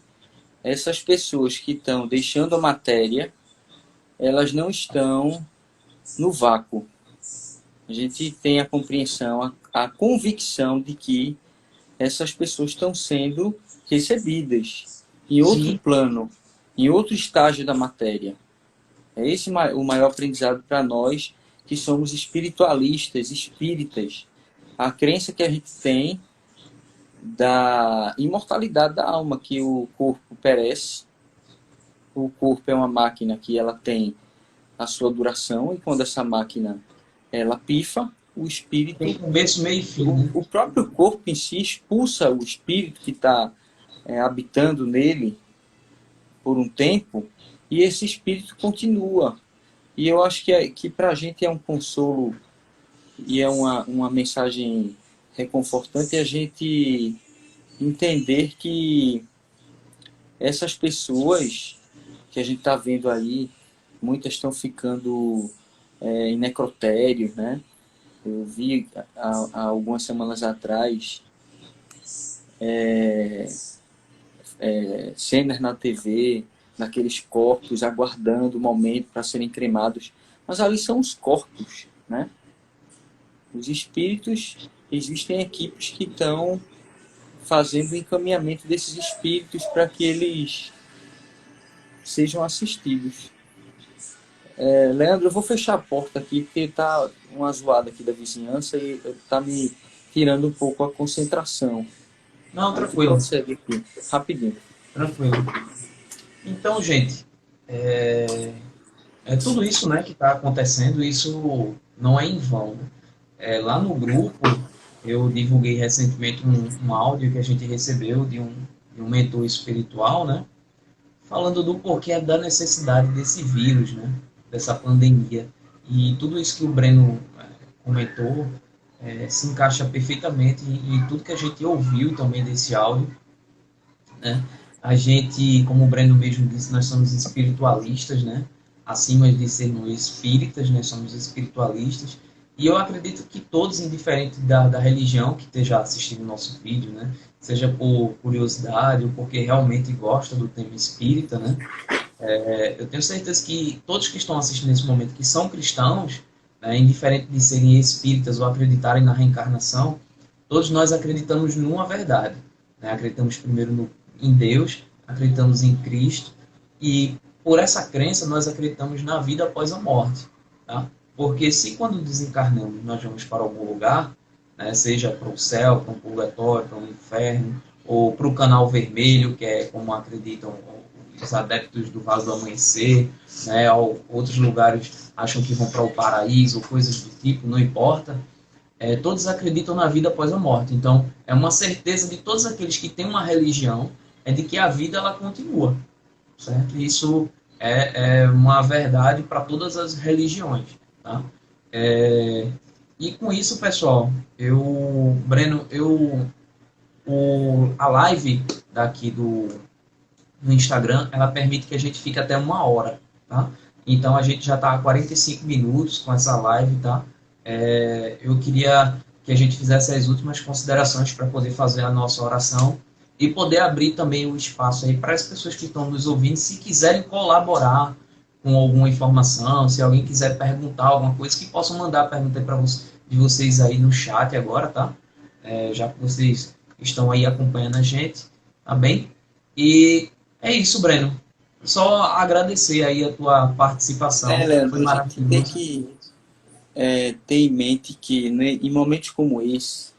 [SPEAKER 2] essas pessoas que estão deixando a matéria, elas não estão no vácuo. A gente tem a compreensão, a convicção de que essas pessoas estão sendo recebidas em outro plano, em outro estágio da matéria. É esse o maior aprendizado para nós que somos espiritualistas, espíritas. A crença que a gente tem da imortalidade da alma, que o corpo perece. O corpo é uma máquina que ela tem a sua duração, e quando essa máquina ela pifa, o espírito
[SPEAKER 1] tem começo, meio e fim.
[SPEAKER 2] O próprio corpo em si expulsa o espírito que está habitando nele por um tempo, e esse espírito continua. E eu acho que para a gente é um consolo e é uma mensagem reconfortante a gente entender que essas pessoas que a gente está vendo aí, muitas estão ficando em necrotérios, né? Eu vi há algumas semanas atrás cenas na TV, naqueles corpos aguardando o momento para serem cremados. Mas ali são os corpos, né? Os espíritos, existem equipes que estão fazendo o encaminhamento desses espíritos para que eles sejam assistidos. Leandro, eu vou fechar a porta aqui, porque está uma zoada aqui da vizinhança e está me tirando um pouco a concentração.
[SPEAKER 1] Não, tranquilo.
[SPEAKER 2] Consegue aqui, rapidinho.
[SPEAKER 1] Tranquilo. Então, gente, é tudo isso, né, que está acontecendo, isso não é em vão. Lá no grupo, eu divulguei recentemente um áudio que a gente recebeu de um mentor espiritual, né, falando do porquê da necessidade desse vírus, né, dessa pandemia. E tudo isso que o Breno comentou se encaixa perfeitamente em tudo que a gente ouviu também desse áudio, né? A gente, como o Breno mesmo disse, nós somos espiritualistas, né? Acima de sermos espíritas, nós somos espiritualistas. E eu acredito que todos, indiferente da religião que esteja assistindo o nosso vídeo, né? Seja por curiosidade ou porque realmente gosta do tema espírita, né? Eu tenho certeza que todos que estão assistindo nesse momento, que são cristãos, né? Indiferente de serem espíritas ou acreditarem na reencarnação, todos nós acreditamos numa verdade, né? Acreditamos primeiro em Deus, acreditamos em Cristo, e por essa crença nós acreditamos na vida após a morte, tá? Porque se quando desencarnamos nós vamos para algum lugar, né, seja para o céu, para um purgatório, para um inferno, ou para o canal vermelho, que é como acreditam os adeptos do Vale do Amanhecer, né, ou outros lugares acham que vão para o paraíso, ou coisas do tipo, não importa, todos acreditam na vida após a morte. Então, é uma certeza de todos aqueles que têm uma religião, de que a vida ela continua, certo? Isso é uma verdade para todas as religiões, tá? E com isso, pessoal, Breno, a live daqui do Instagram, ela permite que a gente fique até 1 hora, tá? Então, a gente já está há 45 minutos com essa live, tá? Eu queria que a gente fizesse as últimas considerações para poder fazer a nossa oração e poder abrir também o espaço aí para as pessoas que estão nos ouvindo, se quiserem colaborar com alguma informação, se alguém quiser perguntar alguma coisa, que possam mandar a pergunta de vocês aí no chat agora, tá? Já que vocês estão aí acompanhando a gente, tá bem? E é isso, Breno. Só agradecer aí a tua participação.
[SPEAKER 2] Leandro,
[SPEAKER 1] foi maravilhoso.
[SPEAKER 2] Tem que ter em mente que, né, em momentos como esse,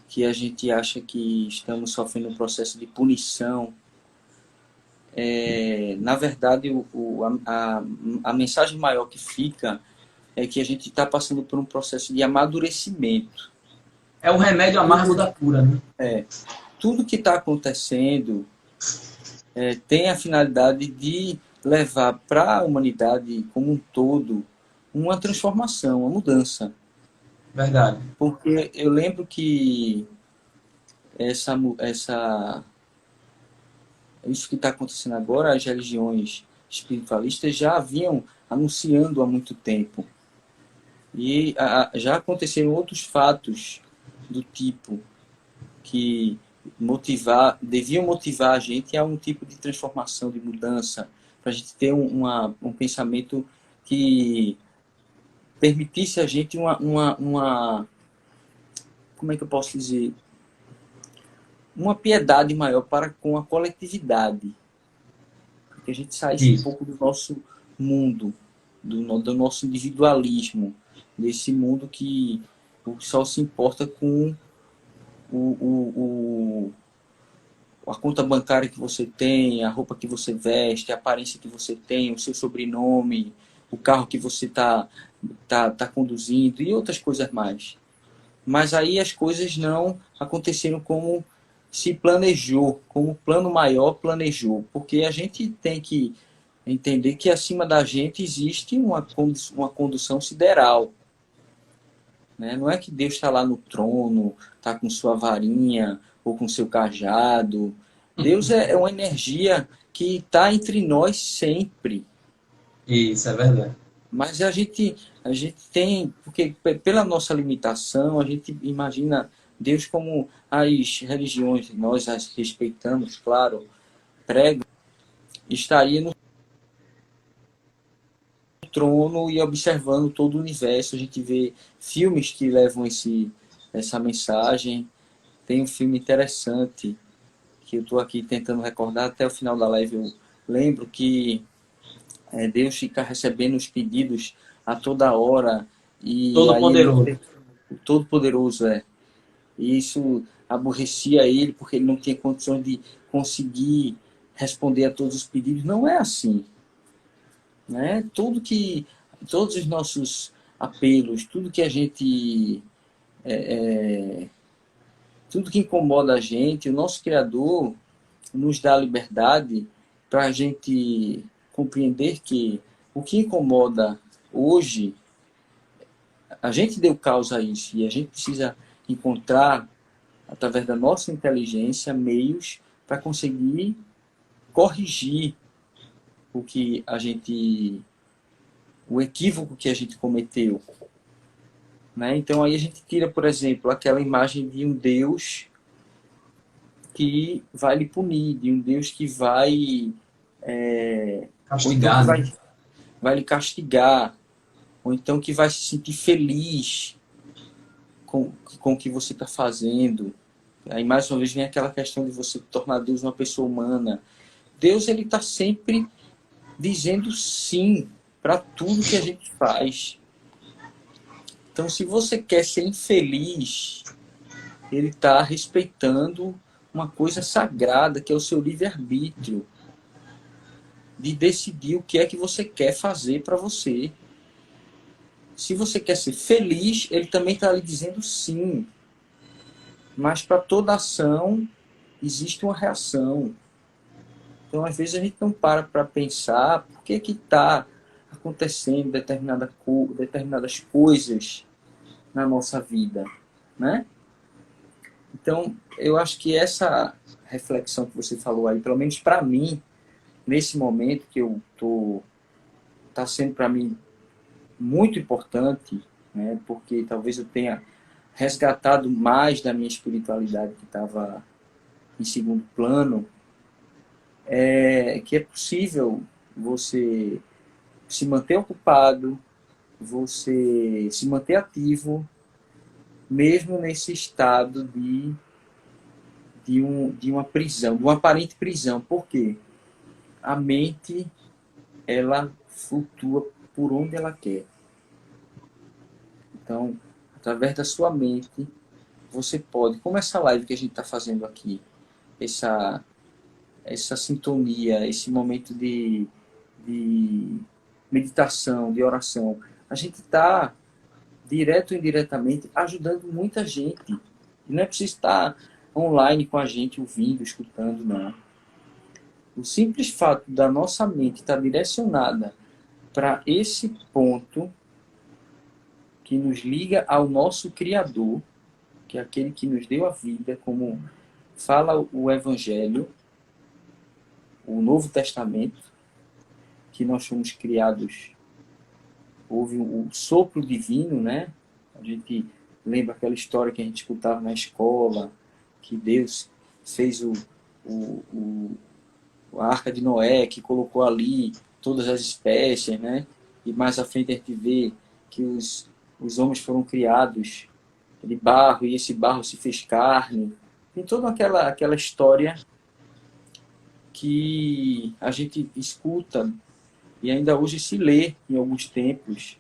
[SPEAKER 2] que a gente acha que estamos sofrendo um processo de punição, na verdade, a mensagem maior que fica é que a gente está passando por um processo de amadurecimento.
[SPEAKER 1] É o remédio amargo da cura, né?
[SPEAKER 2] Tudo que está acontecendo tem a finalidade de levar para a humanidade como um todo uma transformação, uma mudança.
[SPEAKER 1] Verdade.
[SPEAKER 2] Porque eu lembro que isso que está acontecendo agora, as religiões espiritualistas já haviam anunciando há muito tempo. E já aconteceram outros fatos do tipo que deviam motivar a gente a um tipo de transformação, de mudança, para a gente ter um pensamento que permitisse a gente como é que eu posso dizer? Uma piedade maior para com a coletividade. Que a gente saísse um pouco do nosso mundo, do nosso individualismo, desse mundo que só se importa com a conta bancária que você tem, a roupa que você veste, a aparência que você tem, o seu sobrenome, o carro que você tá conduzindo e outras coisas mais. Mas aí as coisas não aconteceram como se planejou, como o plano maior planejou, porque a gente tem que entender que acima da gente existe uma condução sideral. né? Não é que Deus está lá no trono, está com sua varinha ou com seu cajado. Deus é uma energia que está entre nós sempre.
[SPEAKER 1] Isso é verdade.
[SPEAKER 2] Mas a gente tem, porque pela nossa limitação, a gente imagina Deus como as religiões, nós as respeitamos, claro, pregam, estaria no trono e observando todo o universo. A gente vê filmes que levam essa mensagem. Tem um filme interessante que eu estou aqui tentando recordar até o final da live. Eu lembro que Deus fica recebendo os pedidos a toda hora. E
[SPEAKER 1] Todo-Poderoso.
[SPEAKER 2] o Todo-Poderoso, E isso aborrecia ele porque ele não tinha condições de conseguir responder a todos os pedidos. Não é assim, né? Todos os nossos apelos, tudo que a gente tudo que incomoda a gente, o nosso Criador nos dá liberdade para a gente compreender que o que incomoda hoje, a gente deu causa a isso e a gente precisa encontrar, através da nossa inteligência, meios para conseguir corrigir o equívoco que a gente cometeu, né? Então aí a gente tira, por exemplo, aquela imagem de um Deus que vai lhe punir, de um Deus que vai ou então que vai lhe castigar, ou então que vai se sentir feliz com o que você está fazendo. Aí mais uma vez vem aquela questão de você tornar Deus uma pessoa humana. Deus, ele está sempre dizendo sim para tudo que a gente faz. Então, se você quer ser infeliz, ele está respeitando uma coisa sagrada, que é o seu livre-arbítrio, de decidir o que é que você quer fazer para você. Se você quer ser feliz, ele também está lhe dizendo sim. Mas para toda ação, existe uma reação. Então, às vezes, a gente não para pensar por que está acontecendo determinadas coisas na nossa vida, né? Então, eu acho que essa reflexão que você falou aí, pelo menos para mim, nesse momento que eu está sendo para mim muito importante, né? Porque talvez eu tenha resgatado mais da minha espiritualidade que estava em segundo plano, que é possível você se manter ocupado, você se manter ativo, mesmo nesse estado de uma prisão, de uma aparente prisão. Por quê? A mente, ela flutua por onde ela quer. Então, através da sua mente, você pode, como essa live que a gente está fazendo aqui, essa sintonia, esse momento de meditação, de oração, a gente está, direto ou indiretamente, ajudando muita gente. E não é preciso estar online com a gente, ouvindo, escutando, não. O simples fato da nossa mente estar direcionada para esse ponto que nos liga ao nosso Criador, que é aquele que nos deu a vida, como fala o Evangelho, o Novo Testamento, que nós fomos criados, houve o sopro divino, né? A gente lembra aquela história que a gente escutava na escola, que Deus fez a Arca de Noé, que colocou ali todas as espécies, né? E mais à frente a gente vê que os homens foram criados de barro, e esse barro se fez carne. Tem toda aquela história que a gente escuta e ainda hoje se lê em alguns templos,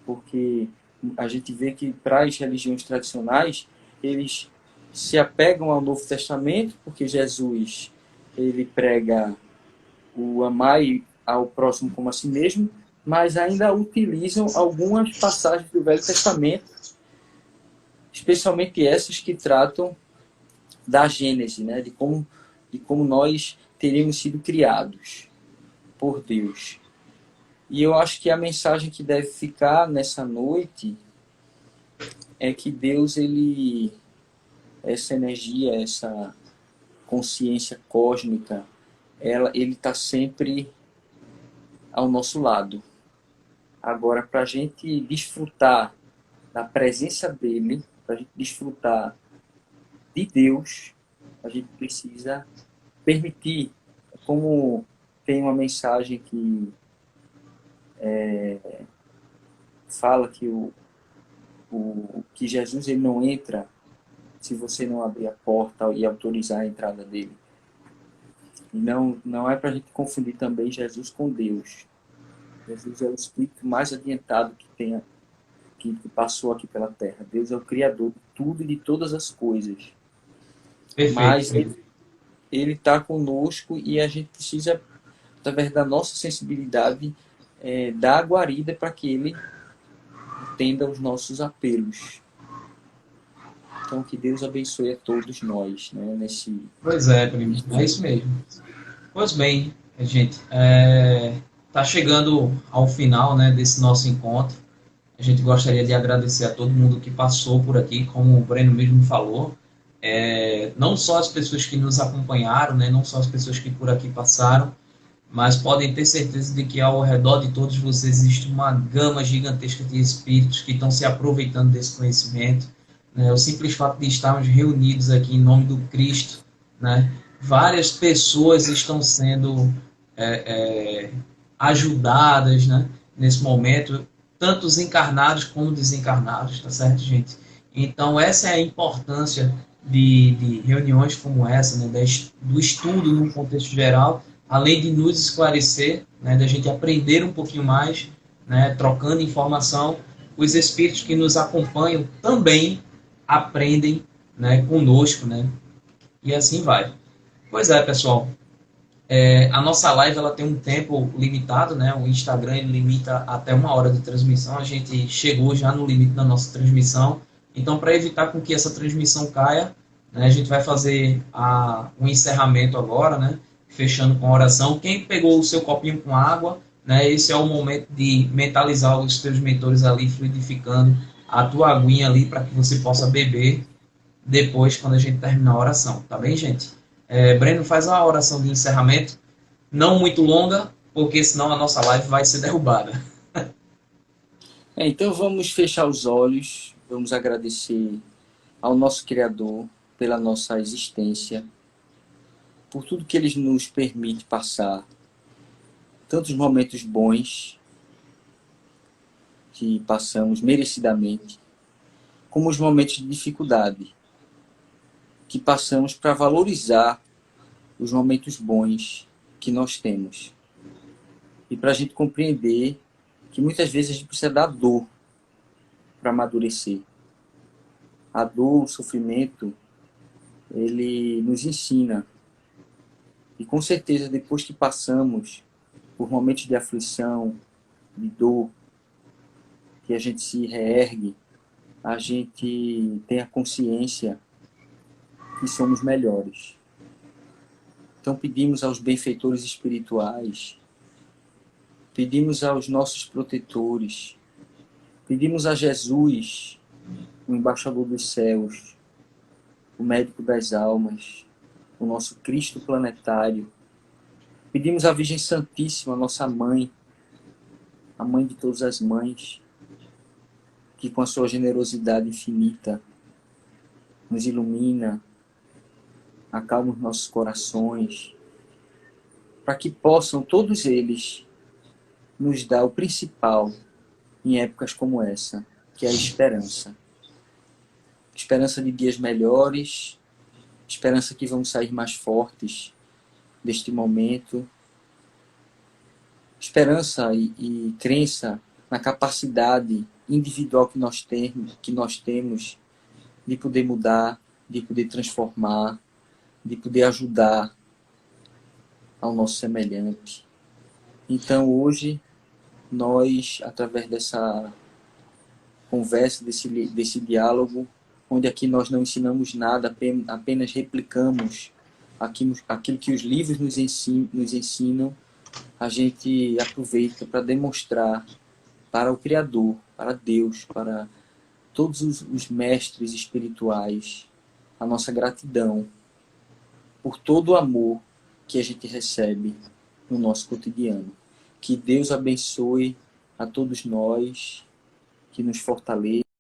[SPEAKER 2] porque a gente vê que para as religiões tradicionais, eles se apegam ao Novo Testamento, porque Jesus, ele prega o amar ao próximo como a si mesmo, mas ainda utilizam algumas passagens do Velho Testamento, especialmente essas que tratam da Gênese, né? de como nós teríamos sido criados por Deus. E eu acho que a mensagem que deve ficar nessa noite é que Deus, ele, essa energia, essa consciência cósmica, ele está sempre ao nosso lado. Agora, para a gente desfrutar da presença dele, para a gente desfrutar de Deus, a gente precisa permitir, como tem uma mensagem que fala que que Jesus ele não entra se você não abrir a porta e autorizar a entrada dele. E não é para a gente confundir também Jesus com Deus. Jesus é o Espírito mais adiantado que passou aqui pela Terra. Deus é o Criador de tudo e de todas as coisas.
[SPEAKER 1] Perfeito.
[SPEAKER 2] Mas ele está conosco e a gente precisa, através da nossa sensibilidade, dar a guarida para que ele atenda os nossos apelos. Então, que Deus abençoe a todos nós, né, nesse...
[SPEAKER 1] Pois é, primo, é isso mesmo. Pois bem, gente, tá chegando ao final, né, desse nosso encontro. A gente gostaria de agradecer a todo mundo que passou por aqui, como o Breno mesmo falou. Não só as pessoas que nos acompanharam, né, não só as pessoas que por aqui passaram, mas podem ter certeza de que ao redor de todos vocês existe uma gama gigantesca de espíritos que estão se aproveitando desse conhecimento. O simples fato de estarmos reunidos aqui em nome do Cristo, né, várias pessoas estão sendo ajudadas, né, nesse momento, tanto os encarnados como desencarnados, tá certo, gente? Então, essa é a importância de reuniões como essa, né, do estudo num contexto geral, além de nos esclarecer, né, da gente aprender um pouquinho mais, né, trocando informação. Os espíritos que nos acompanham também aprendem, né, conosco, né, e assim vai. Pois é, pessoal, a nossa live ela tem um tempo limitado, né, o Instagram ele limita até 1 hora de transmissão, a gente chegou já no limite da nossa transmissão, então para evitar com que essa transmissão caia, né, a gente vai fazer um encerramento agora, né, fechando com a oração. Quem pegou o seu copinho com água, né, esse é o momento de mentalizar os teus mentores ali, fluidificando a tua aguinha ali para que você possa beber depois, quando a gente terminar a oração. Tá bem, gente? Breno, faz uma oração de encerramento, não muito longa, porque senão a nossa live vai ser derrubada.
[SPEAKER 2] Então vamos fechar os olhos, vamos agradecer ao nosso Criador pela nossa existência, por tudo que Ele nos permite passar, tantos momentos bons que passamos merecidamente, como os momentos de dificuldade que passamos para valorizar os momentos bons que nós temos. E para a gente compreender que muitas vezes a gente precisa da dor para amadurecer. A dor, o sofrimento, ele nos ensina. E com certeza, depois que passamos por momentos de aflição, de dor, que a gente se reergue, a gente tem a consciência que somos melhores. Então pedimos aos benfeitores espirituais, pedimos aos nossos protetores, pedimos a Jesus, o embaixador dos céus, o médico das almas, o nosso Cristo planetário. Pedimos à Virgem Santíssima, nossa mãe, a mãe de todas as mães, que com a sua generosidade infinita nos ilumina, acalma os nossos corações, para que possam todos eles nos dar o principal em épocas como essa, que é a esperança. Esperança de dias melhores, esperança que vamos sair mais fortes deste momento, esperança e crença na capacidade individual que nós temos de poder mudar, de poder transformar, de poder ajudar ao nosso semelhante. Então hoje, nós, através dessa conversa, desse diálogo, onde aqui nós não ensinamos nada, apenas replicamos aquilo que os livros nos ensinam, a gente aproveita para demonstrar para o Criador, para Deus, para todos os mestres espirituais, a nossa gratidão por todo o amor que a gente recebe no nosso cotidiano. Que Deus abençoe a todos nós, que nos fortaleça.